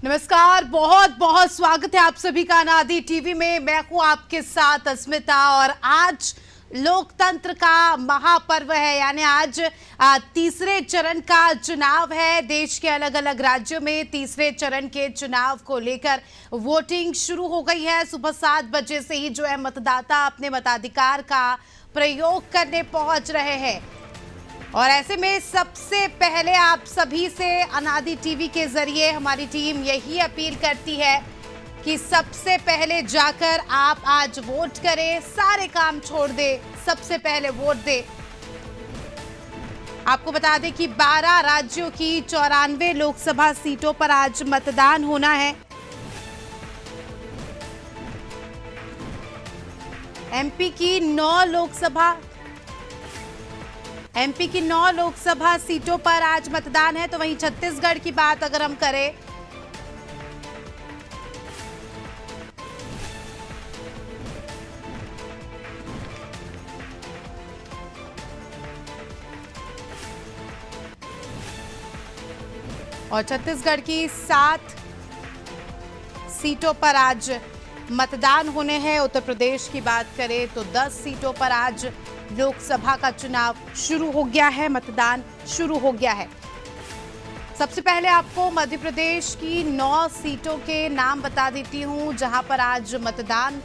नमस्कार, बहुत बहुत स्वागत है आप सभी का अनादि टीवी में। मैं हूं आपके साथ अस्मिता और आज लोकतंत्र का महापर्व है, यानी आज तीसरे चरण का चुनाव है। देश के अलग अलग राज्यों में तीसरे चरण के चुनाव को लेकर वोटिंग शुरू हो गई है। सुबह 7 बजे से ही जो है मतदाता अपने मताधिकार का प्रयोग करने पहुंच रहे हैं और ऐसे में सबसे पहले आप सभी से अनादि टीवी के जरिए हमारी टीम यही अपील करती है कि सबसे पहले जाकर आप आज वोट करें, सारे काम छोड़ दें, सबसे पहले वोट दें। आपको बता दें कि 12 राज्यों की 94 लोकसभा सीटों पर आज मतदान होना है। एमपी की 9 लोकसभा सीटों पर आज मतदान है। तो वहीं छत्तीसगढ़ की बात अगर हम करें और छत्तीसगढ़ की 7 सीटों पर आज मतदान होने हैं। उत्तर प्रदेश की बात करें तो 10 सीटों पर आज लोकसभा का चुनाव शुरू हो गया है, मतदान शुरू हो गया है। सबसे पहले आपको मध्य प्रदेश की 9 सीटों के नाम बता देती हूं जहां पर आज मतदान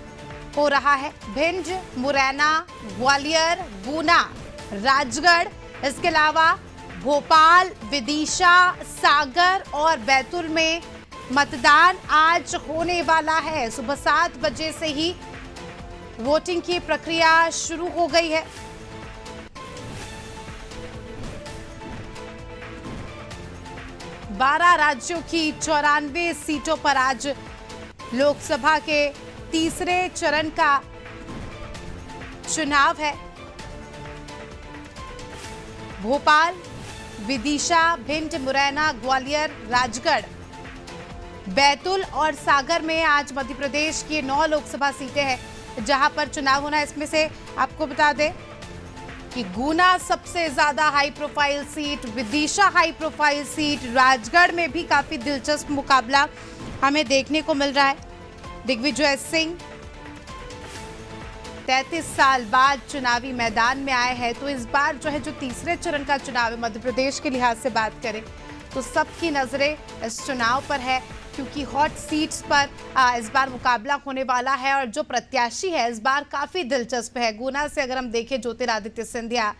हो रहा है। भिंड, मुरैना, ग्वालियर, गुना, राजगढ़, इसके अलावा भोपाल, विदिशा, सागर और बैतूल में मतदान आज होने वाला है। सुबह 7 बजे से ही वोटिंग की प्रक्रिया शुरू हो गई है। बारह राज्यों की 94 सीटों पर आज लोकसभा के तीसरे चरण का चुनाव है। भोपाल, विदिशा, भिंड, मुरैना, ग्वालियर, राजगढ़, बैतूल और सागर में आज मध्य प्रदेश की 9 लोकसभा सीटें हैं जहां पर चुनाव होना है। इसमें से आपको बता दें कि गुना सबसे ज्यादा high profile seat, Vidisha high profile seat, Rajgarh में भी काफी दिलचस्प मुकाबला हमें देखने को मिल रहा है। दिग्विजय सिंह 33 साल बाद चुनावी मैदान में आए हैं, तो इस बार जो है जो तीसरे चरण का चुनाव है मध्य प्रदेश के लिहाज से बात करें तो सबकी नजरें इस चुनाव पर है क्योंकि हॉट सीट्स पर इस बार मुकाबला होने वाला है और जो प्रत्याशी है इस बार काफी दिलचस्प है। गुना से अगर हम देखें ज्योतिरादित्य सिंधिया,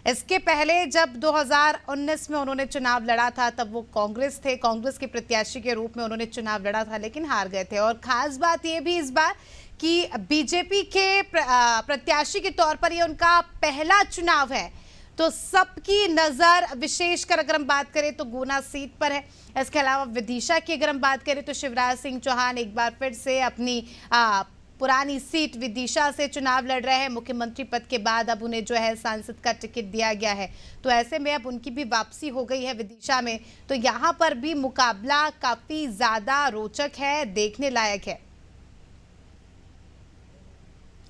इसके पहले जब 2019 में उन्होंने चुनाव लड़ा था तब वो कांग्रेस थे, कांग्रेस के प्रत्याशी के रूप में उन्होंने चुनाव लड़ा था लेकिन हार गए थे। और खास बात ये भी इस बार कि बीजेपी के प्रत्याशी के तौर पर ये उनका पहला चुनाव है, तो सबकी नजर विशेषकर अगर हम बात करें तो गुना सीट पर है। इसके अलावा विदिशा की अगर हम बात करें तो शिवराज सिंह चौहान एक बार फिर से अपनी पुरानी सीट विदिशा से चुनाव लड़ रहे हैं। मुख्यमंत्री पद के बाद अब उन्हें जो है सांसद का टिकट दिया गया है, तो ऐसे में अब उनकी भी वापसी हो गई है विदिशा में। तो यहाँ पर भी मुकाबला काफी ज्यादा रोचक है, देखने लायक है।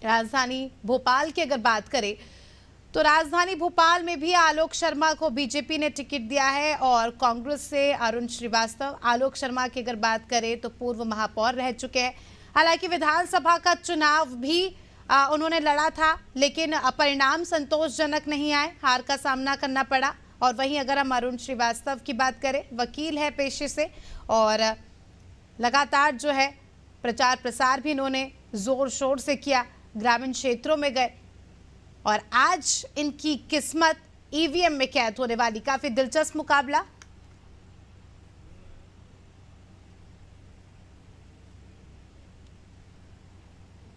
राजधानी भोपाल की अगर बात करें तो राजधानी भोपाल में भी आलोक शर्मा को बीजेपी ने टिकट दिया है और कांग्रेस से अरुण श्रीवास्तव। आलोक शर्मा की अगर बात करें तो पूर्व महापौर रह चुके हैं। हालांकि विधानसभा का चुनाव भी उन्होंने लड़ा था लेकिन परिणाम संतोषजनक नहीं आए, हार का सामना करना पड़ा। और वहीं अगर हम अरुण श्रीवास्तव की बात करें, वकील है पेशे से और लगातार जो है प्रचार प्रसार भी इन्होंने जोर शोर से किया, ग्रामीण क्षेत्रों में गए और आज इनकी किस्मत ईवीएम में कैद होने वाली। काफी दिलचस्प मुकाबला।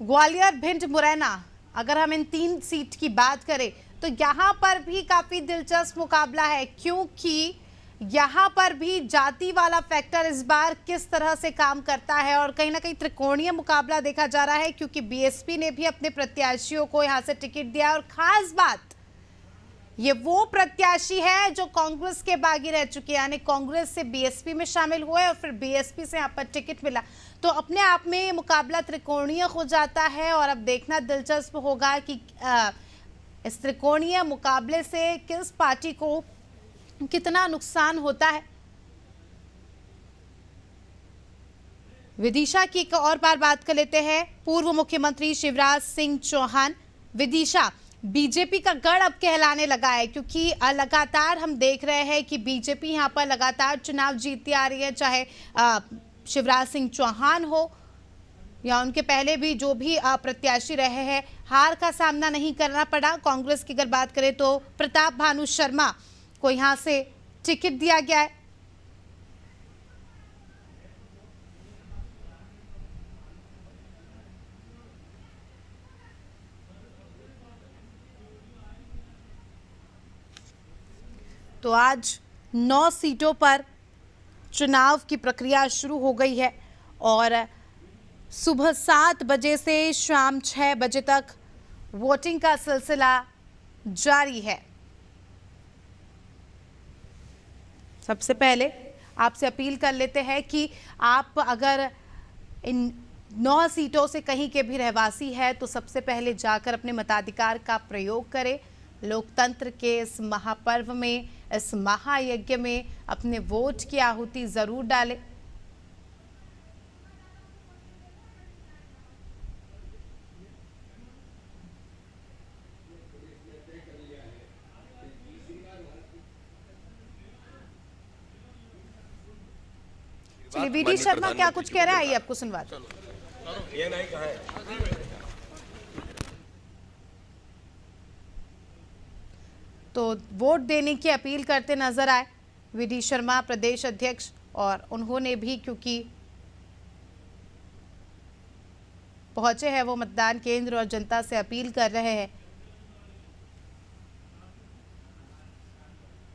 ग्वालियर, भिंड, मुरैना, अगर हम इन 3 सीट की बात करें तो यहां पर भी काफी दिलचस्प मुकाबला है क्योंकि यहां पर भी जाति वाला फैक्टर इस बार किस तरह से काम करता है और कहीं ना कहीं त्रिकोणीय मुकाबला देखा जा रहा है क्योंकि बीएसपी ने भी अपने प्रत्याशियों को यहां से टिकट दिया और खास बात ये वो प्रत्याशी है जो कांग्रेस के बागी रह चुके हैं, यानी कांग्रेस से बीएसपी में शामिल हुए और फिर बीएसपी से यहाँ पर टिकट मिला, तो अपने आप में ये मुकाबला त्रिकोणीय हो जाता है। और अब देखना दिलचस्प होगा कि इस त्रिकोणीय मुकाबले से किस पार्टी को कितना नुकसान होता है। विदिशा की एक और बार बात कर लेते हैं। पूर्व मुख्यमंत्री शिवराज सिंह चौहान, विदिशा, बीजेपी का गढ़ अब कहलाने लगा है, क्योंकि लगातार हम देख रहे हैं कि बीजेपी यहां पर लगातार चुनाव जीतती आ रही है, चाहे शिवराज सिंह चौहान हो या उनके पहले भी जो भी प्रत्याशी रहे हैं, हार का सामना नहीं करना पड़ा। कांग्रेस की अगर बात करें तो प्रताप भानु शर्मा को यहां से टिकट दिया गया है। तो आज 9 सीटों पर चुनाव की प्रक्रिया शुरू हो गई है और सुबह 7 बजे से शाम 6 बजे तक वोटिंग का सिलसिला जारी है। सबसे पहले आपसे अपील कर लेते हैं कि आप अगर इन 9 सीटों से कहीं के भी रहवासी है तो सबसे पहले जाकर अपने मताधिकार का प्रयोग करें। लोकतंत्र के इस महापर्व में, इस महायज्ञ में अपने वोट की आहुति जरूर डालें। चलिए, वीडी शर्मा क्या कुछ कह रहा है, आइए आपको सुनवाते हैं। तो वोट देने की अपील करते नजर आए वीडी शर्मा, प्रदेश अध्यक्ष, और उन्होंने भी क्योंकि पहुंचे हैं वो मतदान केंद्र और जनता से अपील कर रहे हैं।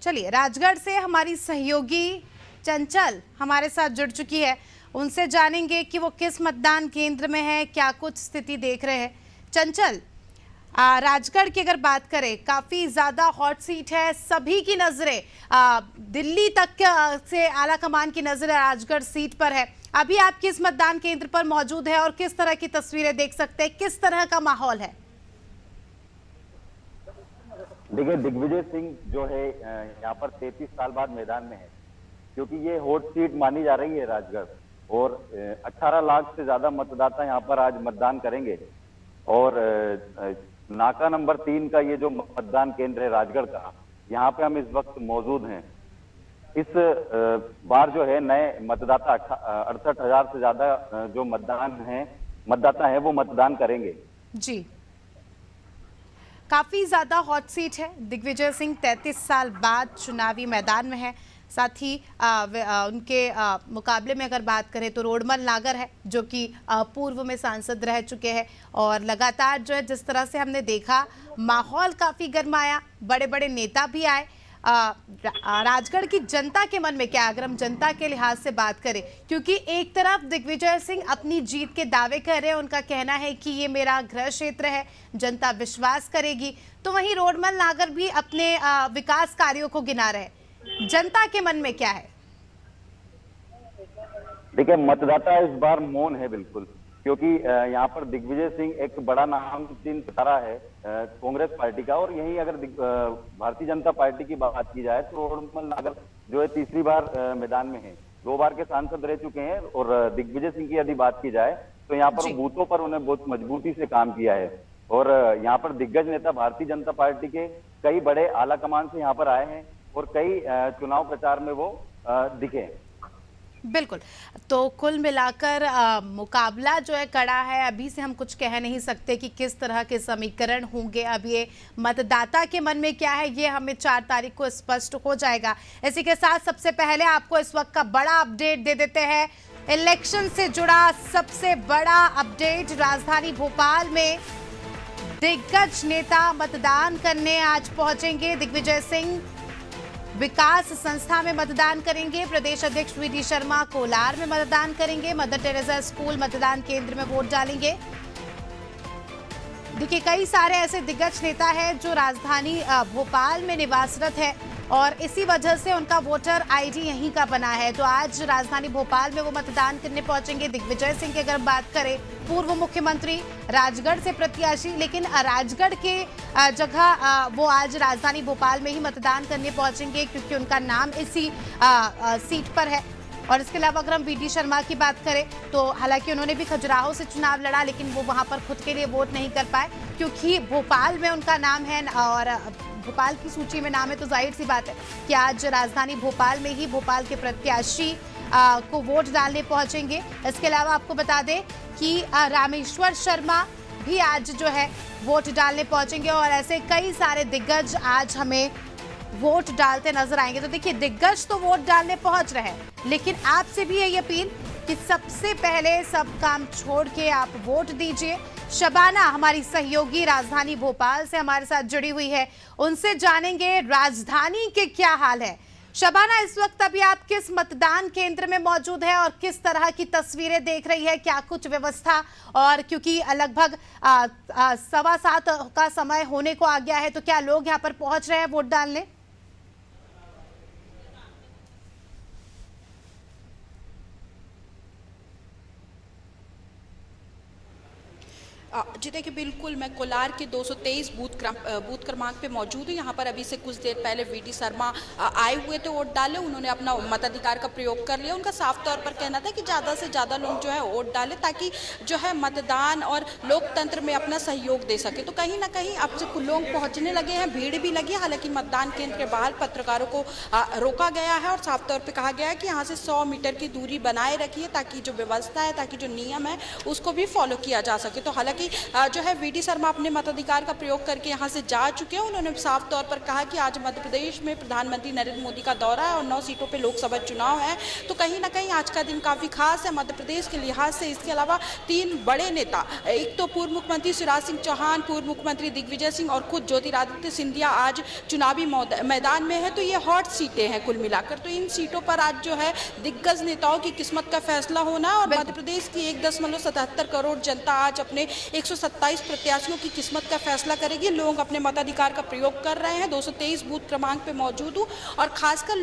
चलिए, राजगढ़ से हमारी सहयोगी चंचल हमारे साथ जुड़ चुकी है, उनसे जानेंगे कि वो किस मतदान केंद्र में है, क्या कुछ स्थिति देख रहे हैं। चंचल, राजगढ़ की अगर बात करें, काफी ज्यादा हॉट सीट है, सभी की नजरें दिल्ली तक से आला कमान की नजरें राजगढ़ सीट पर है। अभी आप किस मतदान केंद्र पर मौजूद है और किस तरह की तस्वीरें देख सकते हैं, किस तरह का माहौल है? देखिए, दिग्विजय सिंह जो है यहाँ पर 33 साल बाद मैदान में है, क्योंकि ये हॉट सीट मानी जा रही है राजगढ़, और 18 लाख से ज्यादा मतदाता यहाँ पर आज मतदान करेंगे। और नाका नंबर 3 का ये जो मतदान केंद्र है राजगढ़ का, यहाँ पे हम इस वक्त मौजूद हैं। इस बार जो है नए मतदाता 68,000 से ज्यादा जो मतदाता है वो मतदान करेंगे। जी, काफी ज्यादा हॉट सीट है। दिग्विजय सिंह 33 साल बाद चुनावी मैदान में है। साथ ही उनके मुकाबले में अगर बात करें तो रोडमल नागर है, जो कि पूर्व में सांसद रह चुके हैं। और लगातार जो है, जिस तरह से हमने देखा, माहौल काफ़ी गर्माया, बड़े बड़े नेता भी आए। राजगढ़ की जनता के मन में क्या, अगर हम जनता के लिहाज से बात करें, क्योंकि एक तरफ दिग्विजय सिंह अपनी जीत के दावे कर रहे हैं, उनका कहना है कि ये मेरा गृह क्षेत्र है, जनता विश्वास करेगी, तो वहीं रोडमल नागर भी अपने विकास कार्यों को गिना रहे हैं। जनता के मन में क्या है? देखिए, मतदाता इस बार मौन है बिल्कुल, क्योंकि यहाँ पर दिग्विजय सिंह एक बड़ा नामचीन सितारा है कांग्रेस पार्टी का। और यही अगर भारतीय जनता पार्टी की बात की जाए तो रोडमल नागर जो है तीसरी बार मैदान में है, 2 बार के सांसद रह चुके हैं। और दिग्विजय सिंह की यदि बात की जाए तो यहाँ पर बूथों पर उन्हें बहुत मजबूती से काम किया है। और यहाँ पर दिग्गज नेता भारतीय जनता पार्टी के कई बड़े आला कमान से यहाँ पर आए हैं और कई चुनाव प्रचार में वो दिखे। बिल्कुल, तो कुल मिलाकर मुकाबला जो है कड़ा है। अभी से हम कुछ कह नहीं सकते कि किस तरह के समीकरण होंगे। अब ये मतदाता के मन में क्या है, ये हमें 4 तारीख को स्पष्ट हो जाएगा। इसी के साथ सबसे पहले आपको इस वक्त का बड़ा अपडेट दे देते हैं। इलेक्शन से जुड़ा सबसे बड़ा अपडेट, राजधानी भोपाल में दिग्गज नेता मतदान करने आज पहुंचेंगे। दिग्विजय सिंह विकास संस्था में मतदान करेंगे। प्रदेश अध्यक्ष वीडी शर्मा कोलार में मतदान करेंगे। मदर टेरेसा स्कूल मतदान केंद्र में वोट डालेंगे। देखिए, कई सारे ऐसे दिग्गज नेता हैं जो राजधानी भोपाल में निवासरत है और इसी वजह से उनका वोटर आईडी यहीं का बना है। तो आज राजधानी भोपाल में वो मतदान करने पहुंचेंगे। दिग्विजय सिंह की अगर बात करें, पूर्व मुख्यमंत्री, राजगढ़ से प्रत्याशी, लेकिन राजगढ़ के जगह वो आज राजधानी भोपाल में ही मतदान करने पहुंचेंगे, क्योंकि उनका नाम इसी सीट पर है। और इसके अलावा अगर हम वीडी शर्मा की बात करें तो हालांकि उन्होंने भी खजुराहो से चुनाव लड़ा, लेकिन वो वहां पर खुद के लिए वोट नहीं कर पाए क्योंकि भोपाल में उनका नाम है और भोपाल की सूची में नाम है, तो जाहिर सी बात है कि आज राजधानी भोपाल में ही भोपाल के प्रत्याशी को वोट डालने पहुंचेंगे। इसके अलावा आपको बता दें कि रामेश्वर शर्मा भी आज जो है वोट डालने पहुंचेंगे और ऐसे कई सारे दिग्गज आज हमें वोट डालते नजर आएंगे। तो देखिए, दिग्गज तो वोट डालने पहुंच रहे हैं, लेकिन आपसे भी यही अपील कि सबसे पहले सब काम छोड़ के आप वोट दीजिए। शबाना हमारी सहयोगी राजधानी भोपाल से हमारे साथ जुड़ी हुई है, उनसे जानेंगे राजधानी के क्या हाल है। शबाना, इस वक्त अभी आप किस मतदान केंद्र में मौजूद है और किस तरह की तस्वीरें देख रही है? क्या कुछ व्यवस्था, और क्योंकि लगभग 7:15 का समय होने को आ गया है, तो क्या लोग यहाँ पर पहुंच रहे हैं वोट डालने? जी देखिए, बिल्कुल मैं कोलार के 223 बूथ क्रमांक पे मौजूद हूँ। यहाँ पर अभी से कुछ देर पहले वीडी शर्मा आए हुए थे वोट डाले, उन्होंने अपना मताधिकार का प्रयोग कर लिया। उनका साफ तौर पर कहना था कि ज़्यादा से ज़्यादा लोग जो है वोट डालें ताकि जो है मतदान और लोकतंत्र में अपना सहयोग दे सके। तो कहीं ना कहीं अब से लोग पहुँचने लगे हैं, भीड़ भी लगी है। हालांकि मतदान केंद्र के बाहर पत्रकारों को रोका गया है और साफ तौर पर कहा गया है कि यहाँ से 100 मीटर की दूरी बनाए रखिए ताकि जो व्यवस्था है, ताकि जो नियम है उसको भी फॉलो किया जा सके। तो हालांकि जो है वीडी शर्मा अपने मताधिकार का प्रयोग करके यहां से जा चुके हैं। उन्होंने साफ तौर पर कहा कि आज मध्य प्रदेश में प्रधानमंत्री नरेंद्र मोदी का दौरा है और 9 सीटों पे लोकसभा चुनाव है, तो कहीं ना कहीं आज का दिन काफी खास है मध्य प्रदेश के लिहाज से। इसके अलावा 3 बड़े नेता, एक तो पूर्व मुख्यमंत्री शिवराज सिंह चौहान, पूर्व मुख्यमंत्री दिग्विजय सिंह और खुद ज्योतिरादित्य सिंधिया आज चुनावी मैदान में है। तो ये हॉट सीटें हैं कुल मिलाकर। तो इन सीटों पर आज जो है दिग्गज नेताओं की किस्मत का फैसला होना है और मध्य प्रदेश की 1.77 करोड़ जनता आज अपने 127 प्रत्याशियों की किस्मत का फैसला करेगी। लोग अपने मताधिकार का प्रयोग कर रहे हैं। 223 बूथ क्रमांक पे मौजूद हूँ और खासकर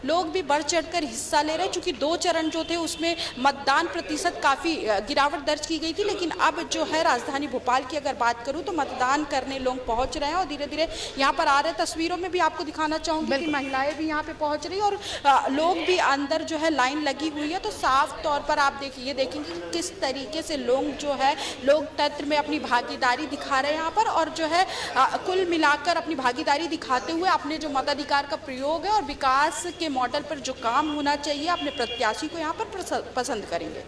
लोग भी बढ़ चढ़कर हिस्सा ले रहे हैं, चूंकि 2 चरण जो थे उसमें मतदान प्रतिशत काफी गिरावट दर्ज की गई थी, लेकिन अब जो है राजधानी भोपाल की अगर बात करूं तो मतदान करने लोग पहुंच रहे हैं और धीरे धीरे यहाँ पर आ रहे हैं। तस्वीरों में भी आपको दिखाना चाहूंगी कि महिलाएं भी यहाँ पे पहुंच रही है और लोग भी अंदर जो है लाइन लगी हुई है। तो साफ तौर पर आप देखिए, देखेंगे किस तरीके से लोग जो है लोकतंत्र में अपनी भागीदारी दिखा रहे हैं यहाँ पर और जो है कुल मिलाकर अपनी भागीदारी दिखाते हुए अपने जो मताधिकार का प्रयोग है और विकास के मॉडल पर जो काम होना चाहिए अपने प्रत्याशी को यहाँ पर पसंद करेंगे।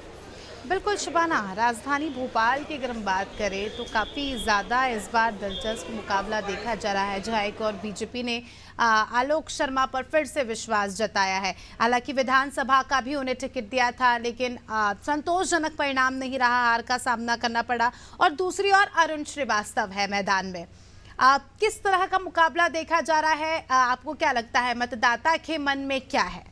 बिल्कुल शबाना, राजधानी भोपाल की अगर हम बात करें तो काफ़ी ज़्यादा इस बार दिलचस्प मुकाबला देखा जा रहा है, जहां एक और बीजेपी ने आलोक शर्मा पर फिर से विश्वास जताया है। हालांकि विधानसभा का भी उन्हें टिकट दिया था, लेकिन संतोषजनक परिणाम नहीं रहा, हार का सामना करना पड़ा। और दूसरी ओर अरुण श्रीवास्तव है मैदान में। किस तरह का मुकाबला देखा जा रहा है? आपको क्या लगता है, मतदाता के मन में क्या है?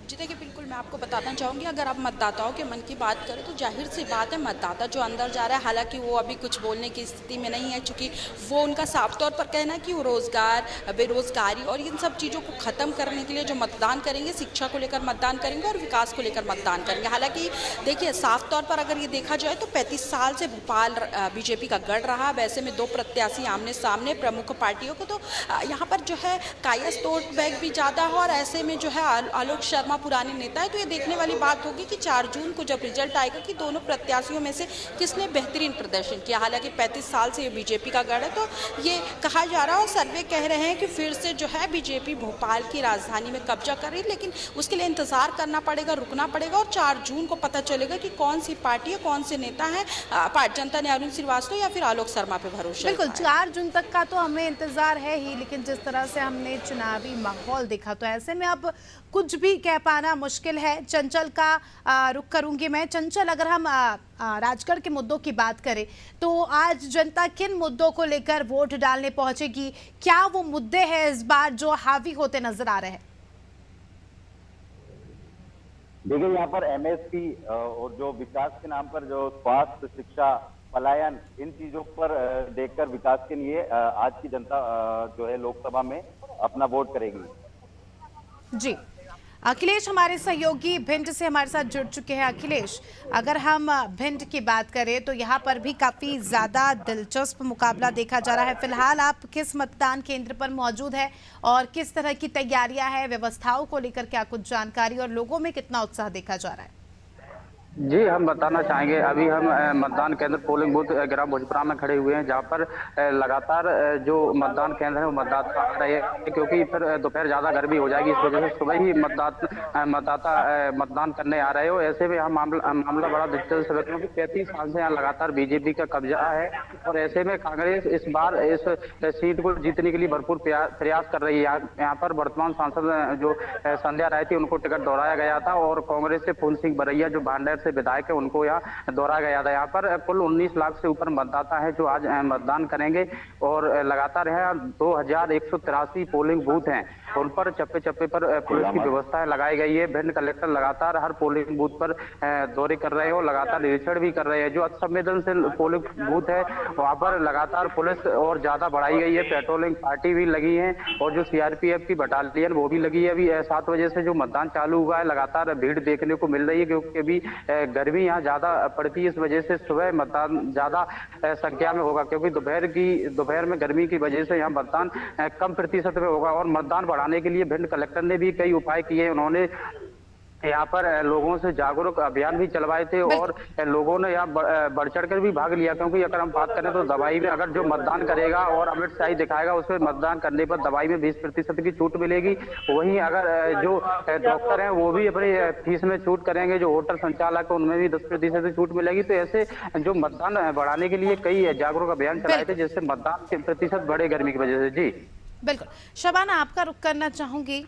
जी देखिए, बिल्कुल मैं आपको बताना चाहूँगी, अगर आप मतदाताओं के मन की बात करें तो जाहिर सी बात है मतदाता जो अंदर जा रहा है, हालांकि वो अभी कुछ बोलने की स्थिति में नहीं है, क्योंकि वो उनका साफ तौर पर कहना है कि वो रोज़गार, बेरोज़गारी और इन सब चीज़ों को ख़त्म करने के लिए जो मतदान करेंगे, शिक्षा को लेकर मतदान करेंगे और विकास को लेकर मतदान करेंगे। हालांकि देखिए, साफ तौर पर अगर ये देखा जाए तो 35 साल से भोपाल बीजेपी का गढ़ रहा। वैसे में 2 प्रत्याशी आमने सामने प्रमुख पार्टियों को, तो यहाँ पर जो है कायस तोड़ बैग भी ज़्यादा है और ऐसे में जो है आलोक शर्मा पुराने नेता है। तो ये देखने वाली बात होगी कि 4 जून को जब रिजल्ट आएगा कि दोनों प्रत्याशियों में से किसने बेहतरीन प्रदर्शन किया। हालांकि 35 साल से ये बीजेपी का गढ़ है, तो ये कहा जा रहा है और सर्वे कह रहे हैं कि फिर से जो है बीजेपी भोपाल की राजधानी में कब्जा कर रही है, लेकिन उसके लिए इंतजार करना पड़ेगा, रुकना पड़ेगा और 4 जून को पता चलेगा कि कौन सी पार्टी है, कौन से नेता है। जनता ने अरुण श्रीवास्तव या फिर आलोक शर्मा पे भरोसा। बिल्कुल, 4 जून तक का तो हमें इंतजार है ही, लेकिन जिस तरह से हमने चुनावी माहौल देखा तो ऐसे में अब कुछ भी कह पाना मुश्किल है। चंचल का रुख करूंगी मैं। चंचल, अगर हम राजगढ़ के मुद्दों की बात करें तो आज जनता किन मुद्दों को लेकर वोट डालने पहुंचेगी? क्या वो मुद्दे हैं इस बार जो हावी होते नजर आ रहे हैं? देखिए, यहाँ पर एमएसपी और जो विकास के नाम पर जो स्वास्थ्य, शिक्षा, पलायन, इन चीजों पर देखकर विकास के लिए आज की जनता जो है लोकसभा में अपना वोट करेगी। जी, अखिलेश हमारे सहयोगी भिंड से हमारे साथ जुड़ चुके हैं। अखिलेश, अगर हम भिंड की बात करें तो यहाँ पर भी काफी ज्यादा दिलचस्प मुकाबला देखा जा रहा है। फिलहाल आप किस मतदान केंद्र पर मौजूद है और किस तरह की तैयारियां हैं, व्यवस्थाओं को लेकर क्या कुछ जानकारी और लोगों में कितना उत्साह देखा जा रहा है? जी, हम बताना चाहेंगे, अभी हम मतदान केंद्र पोलिंग बूथ ग्राम भोजपुरा में खड़े हुए हैं, जहां पर लगातार जो मतदान केंद्र है वो मतदाता आ रहे हैं, क्योंकि फिर दोपहर ज़्यादा गर्मी हो जाएगी, इस वजह से सुबह ही मतदाता मतदान करने आ रहे हो। ऐसे में यहाँ मामला बड़ा दिलचस्प है, क्योंकि 35 साल से यहाँ लगातार बीजेपी का कब्जा है और ऐसे में कांग्रेस इस बार इस सीट को जीतने के लिए भरपूर प्रयास कर रही है। यहाँ पर वर्तमान सांसद जो संध्या राय थी, उनको टिकट दौड़ाया गया था और कांग्रेस से फूल सिंह बरैया जो भांडेर विधायक है, उनको यहाँ दौड़ा गया था। यहाँ पर कुल 19 लाख से ऊपर मतदाता है जो आज मतदान करेंगे और लगातार है 2183 पोलिंग बूथ हैं, उन पर चप्पे चप्पे पर पुलिस की व्यवस्था लगाई गई है। भिंड कलेक्टर लगातार हर पोलिंग बूथ पर दौरे कर रहे हो, लगातार निरीक्षण भी कर रहे हैं। जो असंवेदनशील पोलिंग बूथ है वहाँ पर लगातार पुलिस और ज्यादा बढ़ाई गई है, पेट्रोलिंग पार्टी भी लगी है और जो सीआरपीएफ की बटालियन वो भी लगी है। अभी 7 बजे से जो मतदान चालू हुआ है, लगातार भीड़ देखने को मिल रही है, क्योंकि अभी गर्मी यहाँ ज्यादा पड़ती है, इस वजह से सुबह मतदान ज्यादा संख्या में होगा, क्योंकि दोपहर में गर्मी की वजह से यहाँ मतदान कम प्रतिशत में होगा। और मतदान बढ़ाने के लिए भिंड कलेक्टर ने भी कई उपाय किए। उन्होंने यहाँ पर लोगों से जागरूक अभियान भी चलवाए थे और लोगों ने यहाँ बढ़ चढ़कर भी भाग लिया, क्योंकि अगर हम बात करें तो दवाई में अगर जो मतदान करेगा और अमिट शाही दिखाएगा, उसमें मतदान करने पर दवाई में 20% की छूट मिलेगी। वहीं अगर जो डॉक्टर हैं वो भी अपनी फीस में छूट करेंगे, जो होटल संचालक है उनमें भी 10% की छूट मिलेगी। तो ऐसे जो मतदान बढ़ाने के लिए कई जागरूक अभियान चलाए थे, जिससे मतदान के प्रतिशत बढ़े गर्मी की वजह से। जी बिल्कुल। शबाना, आपका रुख करना चाहूंगी।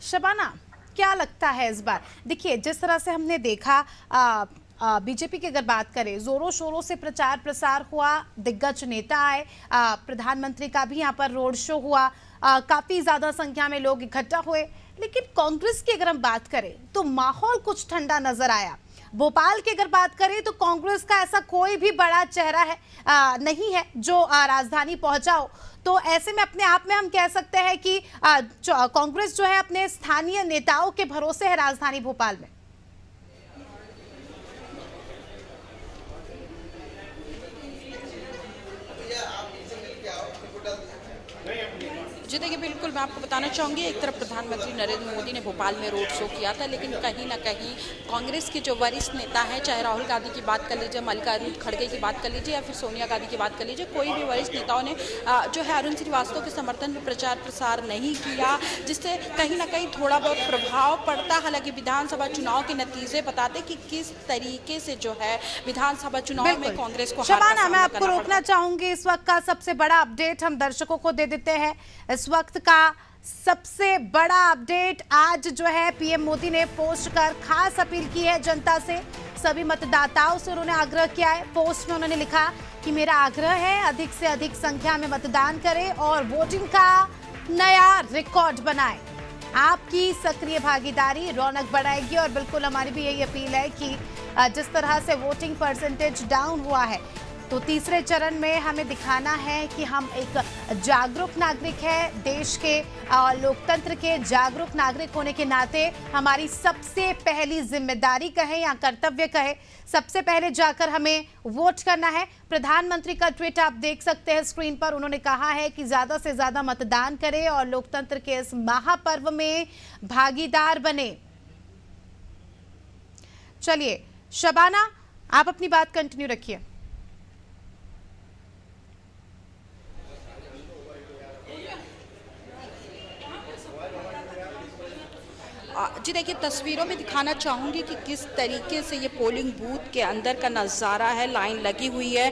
शबाना, क्या लगता है इस बार? देखिए, जिस तरह से हमने देखा बीजेपी की अगर बात करें, जोरों शोरों से प्रचार प्रसार हुआ, दिग्गज नेता आए, प्रधानमंत्री का भी यहाँ पर रोड शो हुआ, काफी ज्यादा संख्या में लोग इकट्ठा हुए। लेकिन कांग्रेस की अगर हम बात करें तो माहौल कुछ ठंडा नजर आया। भोपाल की अगर बात करें तो कांग्रेस का ऐसा कोई भी बड़ा चेहरा है नहीं है जो राजधानी पहुंचा हो। तो ऐसे में अपने आप में हम कह सकते हैं कि कांग्रेस जो है अपने स्थानीय नेताओं के भरोसे है राजधानी भोपाल में। जी देखिए, बिल्कुल मैं आपको बताना चाहूँगी, एक तरफ प्रधानमंत्री नरेंद्र मोदी ने भोपाल में रोड शो किया था, लेकिन कहीं ना कहीं कांग्रेस के जो वरिष्ठ नेता हैं, चाहे राहुल गांधी की बात कर लीजिए, मल्लिकार्जुन खड़गे की बात कर लीजिए या फिर सोनिया गांधी की बात कर लीजिए, कोई भी वरिष्ठ नेताओं ने जो है अरुण श्रीवास्तव के समर्थन में प्रचार प्रसार नहीं किया, जिससे कहीं ना कहीं थोड़ा बहुत प्रभाव पड़ता। हालांकि विधानसभा चुनाव के नतीजे बताते कि किस तरीके से जो है विधानसभा चुनाव में कांग्रेस को शबाना, मैं आपको रोकना चाहूंगी। इस वक्त का सबसे बड़ा अपडेट हम दर्शकों को दे देते हैं। इस वक्त का सबसे बड़ा अपडेट आज जो है पीएम मोदी ने पोस्ट कर खास अपील की है जनता से, सभी मतदाताओं से उन्होंने आग्रह किया है। पोस्ट में उन्होंने लिखा कि मेरा आग्रह है अधिक से अधिक संख्या में मतदान करें और वोटिंग का नया रिकॉर्ड बनाएं। आपकी सक्रिय भागीदारी रौनक बढ़ाएगी और बिल्कुल हमारी भी यही अपील है कि जिस तरह से वोटिंग परसेंटेज डाउन हुआ है, तो तीसरे चरण में हमें दिखाना है कि हम एक जागरूक नागरिक है, देश के लोकतंत्र के जागरूक नागरिक होने के नाते हमारी सबसे पहली जिम्मेदारी कहे या कर्तव्य कहे, सबसे पहले जाकर हमें वोट करना है। प्रधानमंत्री का ट्वीट आप देख सकते हैं स्क्रीन पर। उन्होंने कहा है कि ज्यादा से ज्यादा मतदान करें और लोकतंत्र के इस महापर्व में भागीदार बने। चलिए शबाना, आप अपनी बात कंटिन्यू रखिए। जी देखिए, तस्वीरों में दिखाना चाहूँगी कि किस तरीके से ये पोलिंग बूथ के अंदर का नज़ारा है। लाइन लगी हुई है,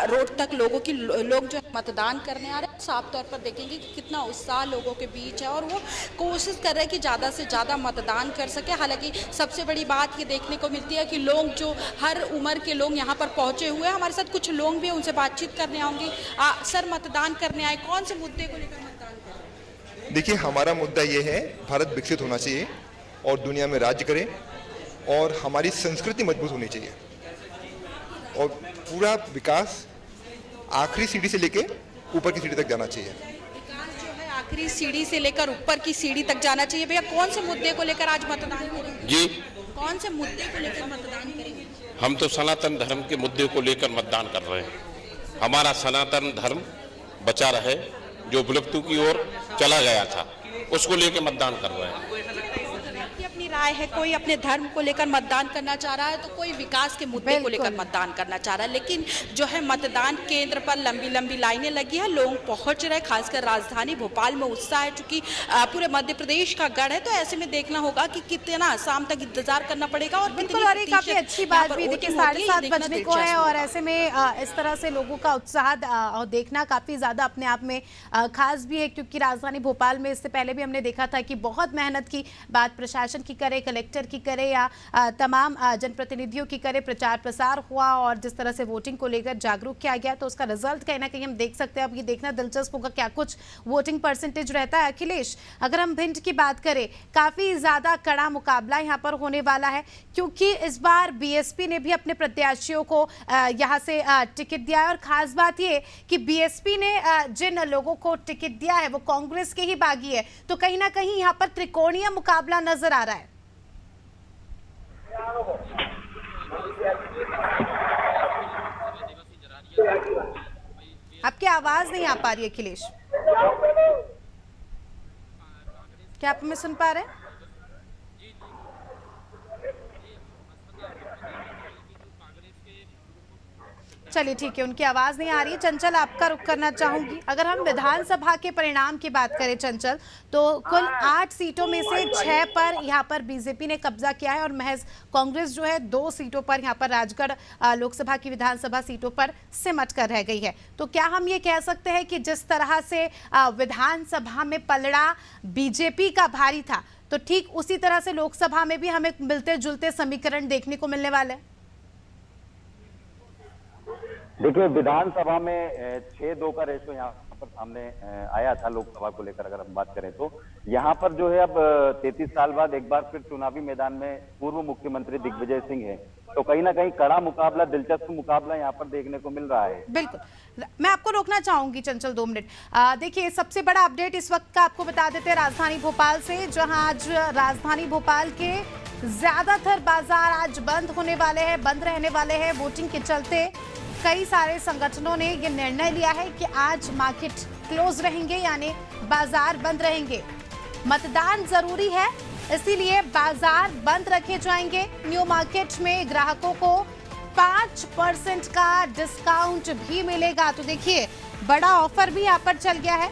रोड तक लोग जो मतदान करने आ रहे हैं। साफ तौर पर देखेंगे कि कितना उत्साह लोगों के बीच है और वो कोशिश कर रहे हैं कि ज़्यादा से ज़्यादा मतदान कर सके। हालांकि सबसे बड़ी बात ये देखने को मिलती है कि लोग जो हर उम्र के लोग यहाँ पर पहुँचे हुए हैं। हमारे साथ कुछ लोग भी, उनसे बातचीत करने आऊँगी। सर, मतदान करने आए, कौन से मुद्दे को लेकर मतदान कर रहे हैं? देखिए, हमारा मुद्दा ये है भारत विकसित होना चाहिए और दुनिया में राज्य करे और हमारी संस्कृति मजबूत होनी चाहिए और पूरा विकास आखिरी सीढ़ी से लेके ऊपर की सीढ़ी तक जाना चाहिए। विकास जो है आखिरी सीढ़ी से लेकर ऊपर की सीढ़ी तक जाना चाहिए। भैया कौन से मुद्दे को लेकर आज मतदान करेंगे? जी, कौन से मुद्दे को लेकर मतदान करेंगे? हम तो सनातन धर्म के मुद्दे को लेकर मतदान कर रहे हैं। हमारा सनातन धर्म बचा रहे, जो विलुप्ति की ओर चला गया था, उसको लेकर मतदान कर रहे हैं। आपकी अपनी राय है, कोई अपने धर्म को लेकर मतदान करना चाह रहा है तो कोई विकास के मुद्दे को लेकर मतदान करना चाह रहा है, लेकिन जो है मतदान केंद्र पर लंबी लंबी लाइनें लगी है, लोग पहुंच रहे, खासकर राजधानी भोपाल में उत्साह है। चूंकि पूरे मध्य प्रदेश का गढ़ है, तो ऐसे में देखना होगा कि कितना शाम तक इंतजार करना पड़ेगा। और बिल्कुल, और ये काफी अच्छी बात भी देखिए 7:30 बजने को है और ऐसे में इस तरह से लोगों का उत्साह देखना काफी ज्यादा अपने आप में खास भी है, क्योंकि राजधानी भोपाल में इससे पहले भी हमने देखा था कि बहुत मेहनत की बात प्रशासन की करे, कलेक्टर की करे या तमाम जनप्रतिनिधियों की करे, प्रचार प्रसार हुआ और जिस तरह से वोटिंग को लेकर जागरूक किया गया, तो उसका रिजल्ट कहीं ना कहीं हम देख सकते हैं। अब ये देखना दिलचस्प होगा क्या कुछ वोटिंग परसेंटेज रहता है। अखिलेश, अगर हम भिंड की बात करें, काफी ज्यादा कड़ा मुकाबला यहाँ पर होने वाला है, क्योंकि इस बार बीएसपी ने भी अपने प्रत्याशियों को यहाँ से टिकट दिया है और खास बात ये कि बीएसपी ने जिन लोगों को टिकट दिया है वो कांग्रेस के ही बागी है, तो कहीं ना कहीं यहाँ पर त्रिकोणीय मुकाबला नजर आ रहा है। आपकी आवाज नहीं आ पा रही है अखिलेश, क्या आप हमें सुन पा रहे हैं? चलिए ठीक है, उनकी आवाज नहीं आ रही। चंचल, आपका रुख करना चाहूंगी। अगर हम विधानसभा के परिणाम की बात करें चंचल, तो कुल 8 सीटों में से 6 पर यहाँ पर बीजेपी ने कब्जा किया है और महज कांग्रेस जो है 2 सीटों पर यहाँ पर राजगढ़ लोकसभा की विधानसभा सीटों पर सिमट कर रह गई है। तो क्या हम ये कह सकते हैं कि जिस तरह से विधानसभा में पलड़ा बीजेपी का भारी था, तो ठीक उसी तरह से लोकसभा में भी हमें मिलते जुलते समीकरण देखने को मिलने वाले हैं? देखिए, विधानसभा में 6-2 का रेशो यहाँ पर सामने आया था। लोकसभा को लेकर अगर हम बात करें तो यहाँ पर जो है अब 33 साल बाद एक बार फिर चुनावी मैदान में पूर्व मुख्यमंत्री दिग्विजय सिंह है, तो कहीं ना कहीं कड़ा मुकाबला, दिलचस्प मुकाबला यहाँ पर देखने को मिल रहा है। बिल्कुल, मैं आपको रोकना चाहूंगी चंचल 2 मिनट। देखिए, सबसे बड़ा अपडेट इस वक्त का आपको बता देते हैं राजधानी भोपाल से, जहां आज राजधानी भोपाल के ज्यादातर बाजार आज बंद होने वाले हैं, बंद रहने वाले हैं वोटिंग के चलते। कई सारे संगठनों ने ये निर्णय लिया है कि आज मार्केट क्लोज रहेंगे, यानी बाजार बंद रहेंगे। मतदान जरूरी है, इसीलिए बाजार बंद रखे जाएंगे। न्यू मार्केट में ग्राहकों को 5% का डिस्काउंट भी मिलेगा। तो देखिए, बड़ा ऑफर भी यहाँ पर चल गया है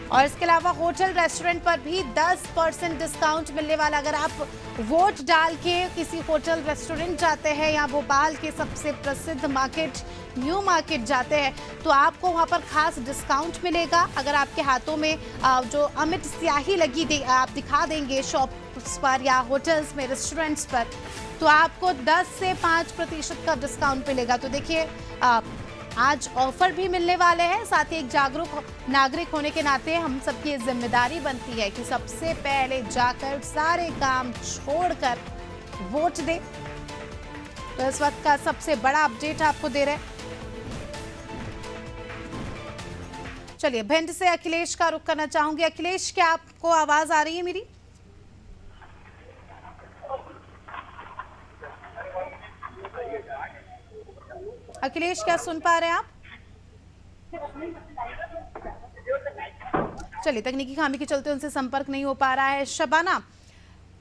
और इसके अलावा होटल रेस्टोरेंट पर भी 10% डिस्काउंट मिलने वाला। अगर आप वोट डाल के किसी होटल रेस्टोरेंट जाते हैं या भोपाल के सबसे प्रसिद्ध मार्केट न्यू मार्केट जाते हैं, तो आपको वहां पर खास डिस्काउंट मिलेगा। अगर आपके हाथों में जो अमिट स्याही लगी आप दिखा देंगे शॉप्स पर या होटल्स में, रेस्टोरेंट्स पर, तो आपको 10 से 5% का डिस्काउंट मिलेगा। तो देखिए, आज ऑफर भी मिलने वाले हैं। साथ ही एक जागरूक नागरिक होने के नाते हम सबकी ये जिम्मेदारी बनती है कि सबसे पहले जाकर सारे काम छोड़कर वोट दें। तो इस वक्त का सबसे बड़ा अपडेट आपको दे रहे हैं। चलिए, भिंड से अखिलेश का रुख करना चाहूंगी। अखिलेश, क्या आपको आवाज आ रही है मेरी? अखिलेश, क्या सुन पा रहे हैं आप? चलिए, तकनीकी खामी के चलते उनसे संपर्क नहीं हो पा रहा है। शबाना,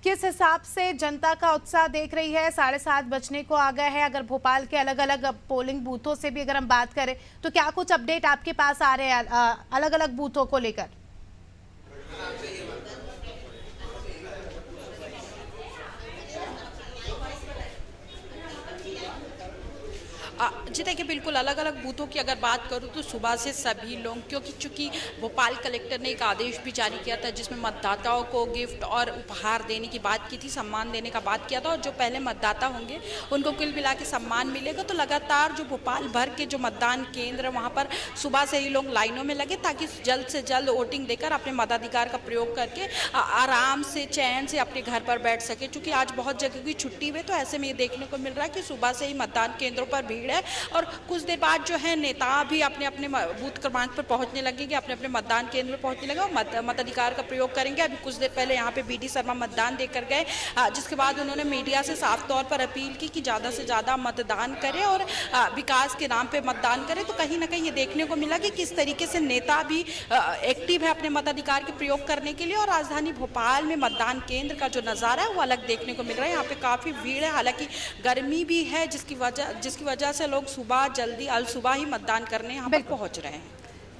किस हिसाब से जनता का उत्साह देख रही है? 7:30 बजने को आ गए हैं। अगर भोपाल के अलग अलग पोलिंग बूथों से भी अगर हम बात करें, तो क्या कुछ अपडेट आपके पास आ रहे हैं अलग अलग बूथों को लेकर? जी देखिए, बिल्कुल अलग अलग बूथों की अगर बात करूं तो सुबह से सभी लोग, क्योंकि चूंकि भोपाल कलेक्टर ने एक आदेश भी जारी किया था जिसमें मतदाताओं को गिफ्ट और उपहार देने की बात की थी, सम्मान देने का बात किया था, और जो पहले मतदाता होंगे उनको कुल मिला के सम्मान मिलेगा। तो लगातार जो भोपाल भर के जो मतदान केंद्र, वहाँ पर सुबह से ही लोग लाइनों में लगे ताकि जल्द से जल्द वोटिंग देकर अपने मताधिकार का प्रयोग करके आराम से, चैन से अपने घर पर बैठ सके। चूँकि आज बहुत जगह की छुट्टी हुई, तो ऐसे में ये देखने को मिल रहा है कि सुबह से ही मतदान केंद्रों पर भीड़ बिगड़ा है। और कुछ देर बाद जो है नेता भी अपने अपने बूथ क्रमांक पर पहुंचने लगेंगे, अपने अपने मतदान केंद्र पर पहुंचने लगे और मताधिकार का प्रयोग करेंगे। अभी कुछ देर पहले यहाँ पे बीडी शर्मा मतदान देकर गए, जिसके बाद उन्होंने मीडिया से साफ तौर पर अपील की कि ज़्यादा से ज़्यादा मतदान करें और विकास के नाम पे मतदान करें। तो कहीं ना कहीं ये देखने को मिला कि किस तरीके से नेता भी एक्टिव है अपने मताधिकार के प्रयोग करने के लिए। और राजधानी भोपाल में मतदान केंद्र का जो नज़ारा है वो अलग देखने को मिल रहा है। यहाँ पे काफ़ी भीड़ है, हालांकि गर्मी भी है जिसकी वजह से लोग सुबह जल्दी सुबह ही मतदान करने यहाँ पर पहुँच रहे हैं।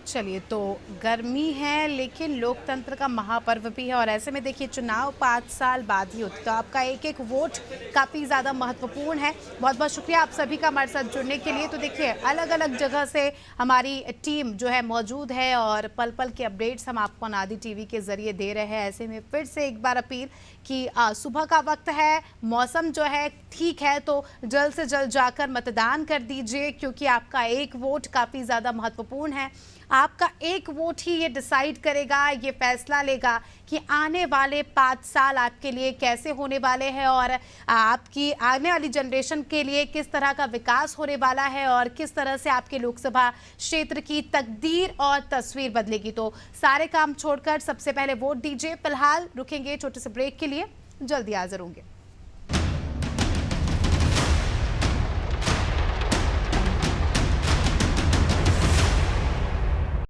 चलिए, तो गर्मी है लेकिन लोकतंत्र का महापर्व भी है और ऐसे में देखिए चुनाव 5 साल बाद ही होते, तो आपका एक एक वोट काफ़ी ज़्यादा महत्वपूर्ण है। बहुत बहुत शुक्रिया आप सभी का हमारे साथ जुड़ने के लिए। तो देखिए अलग अलग जगह से हमारी टीम जो है मौजूद है और पल पल के अपडेट्स हम आपको अनादि टीवी के ज़रिए दे रहे हैं। ऐसे में फिर से एक बार अपील कि सुबह का वक्त है, मौसम जो है ठीक है, तो जल्द से जल्द जाकर मतदान कर दीजिए क्योंकि आपका एक वोट काफ़ी ज़्यादा महत्वपूर्ण है। आपका एक वोट ही ये डिसाइड करेगा, ये फैसला लेगा कि आने वाले 5 साल आपके लिए कैसे होने वाले हैं और आपकी आने वाली जनरेशन के लिए किस तरह का विकास होने वाला है और किस तरह से आपके लोकसभा क्षेत्र की तकदीर और तस्वीर बदलेगी। तो सारे काम छोड़कर सबसे पहले वोट दीजिए। फिलहाल रुकेंगे छोटे से ब्रेक के लिए, जल्दी हाजिर होंगे।